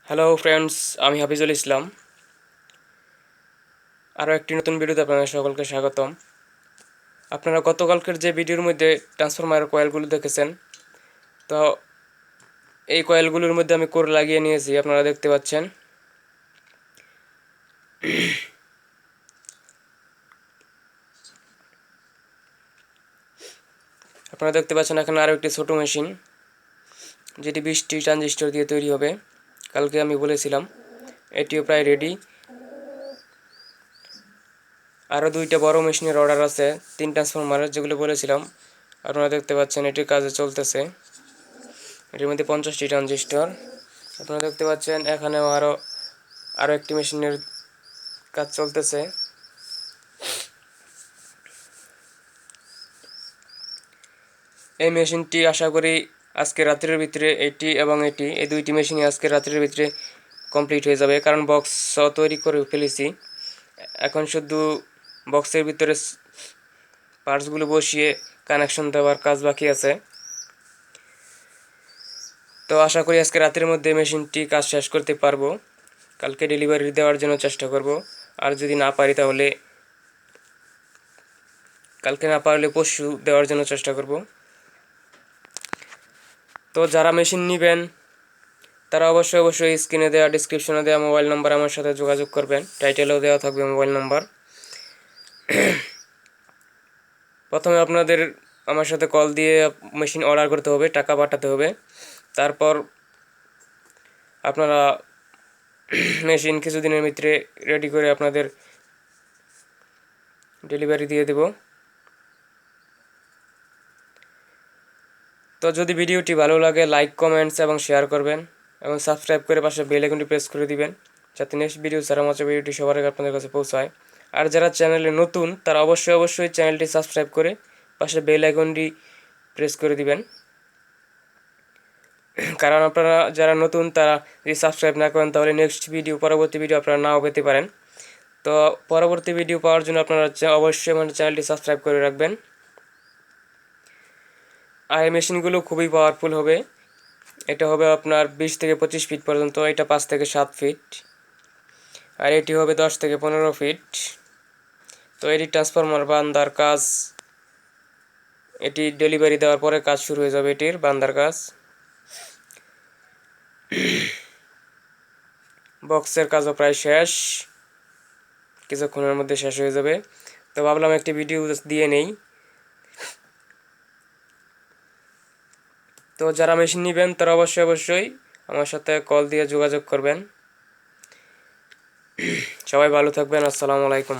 Hello friends, আমি হাফিজুল ইসলাম। আরও একটি নতুন ভিডিওতে আপনাদের সকলকে স্বাগতম। আপনারা গতকালকের যে ভিডিওর মধ্যে ট্রান্সফরমারের কয়েলগুলো দেখেছেন, তো এই কয়েলগুলোর মধ্যে আমি কোর লাগিয়ে নিয়েছি, আপনারা দেখতে পাচ্ছেন। আপনারা দেখতে পাচ্ছেন এখানে আরও একটি ছোটো মেশিন, যেটি 20টি ট্রানজিস্টর দিয়ে তৈরি হবে। কালকে আমি বলেছিলাম, এটিও প্রায় রেডি। আরও 2টা বড় মেশিনের অর্ডার আছে, 3 ট্রান্সফরমারের, যেগুলো বলেছিলাম। আপনারা দেখতে পাচ্ছেন এটির কাজে চলতেছে। এটির মধ্যে 50টি ট্রানজিস্টর। আপনারা দেখতে পাচ্ছেন এখানেও আরও একটি মেশিনের কাজ চলতেছে। এই মেশিনটি আশা করি আজকে রাত্রের ভিতরে এই 2টি মেশিনই আজকে রাত্রের ভিতরে কমপ্লিট হয়ে যাবে, কারণ বক্স তৈরি করে ফেলেছি। এখন শুধু বক্সের ভিতরে পার্টসগুলো বসিয়ে কানেকশন দেওয়ার কাজ বাকি আছে। তো আশা করি আজকে রাতের মধ্যে মেশিনটি কাজ শেষ করতে পারবো। কালকে ডেলিভারি দেওয়ার জন্য চেষ্টা করব। আর যদি না পারি তাহলে কালকে না পারলে পরশু দেওয়ার জন্য চেষ্টা করব। তো যারা মেশিন নেবেন তারা অবশ্যই স্ক্রিনে দেওয়া, ডিসক্রিপশনে দেওয়া মোবাইল নাম্বার আমার সাথে যোগাযোগ করবেন। টাইটেলেও দেওয়া থাকবে মোবাইল নাম্বার। প্রথমে আপনাদের আমার সাথে কল দিয়ে মেশিন অর্ডার করতে হবে, টাকা পাঠাতে হবে। তারপর আপনারা মেশিন কিছুদিনের ভিতরে রেডি করে আপনাদের ডেলিভারি দিয়ে দেব। তো যদি ভিডিওটি ভালো লাগে, লাইক, কমেন্টস এবং শেয়ার করবেন, এবং সাবস্ক্রাইব করে পাশে বেল আইকনটি প্রেস করে দিবেন, যাতে নেক্সট ভিডিও ছাড়া মাত্র ভিডিওটি সবার আগে আপনাদের কাছে পৌঁছায়। আর যারা চ্যানেলে নতুন তারা অবশ্যই চ্যানেলটি সাবস্ক্রাইব করে পাশে বেল আইকনটি প্রেস করে দিবেন, কারণ আপনারা যারা নতুন তারা যদি সাবস্ক্রাইব না করেন তাহলে পরবর্তী ভিডিও আপনারা নাও পেতে পারেন। তো পরবর্তী ভিডিও পাওয়ার জন্য আপনারা অবশ্যই আমার চ্যানেলটি সাবস্ক্রাইব করে রাখবেন। আর এই মেশিনগুলো খুবই পাওয়ারফুল হবে। এটা হবে আপনার 20 থেকে 25 ফিট পর্যন্ত, এটা 5 থেকে 7 ফিট, আর এটি হবে 10 থেকে 15 ফিট। তো এটি ট্রান্সফরমার বান্ধার কাজ, এটি ডেলিভারি দেওয়ার পরে কাজ শুরু হয়ে যাবে এটির বান্ধার কাজ। বক্সের কাজও প্রায় শেষ, কিছুক্ষণের মধ্যে শেষ হয়ে যাবে। তো ভাবলাম একটি ভিডিও দিয়ে নেই। তো যারা মেশিন নেবেন তারা অবশ্যই আমার সাথে কল দিয়ে যোগাযোগ করবেন। সবাই ভালো থাকবেন। আসসালামু আলাইকুম।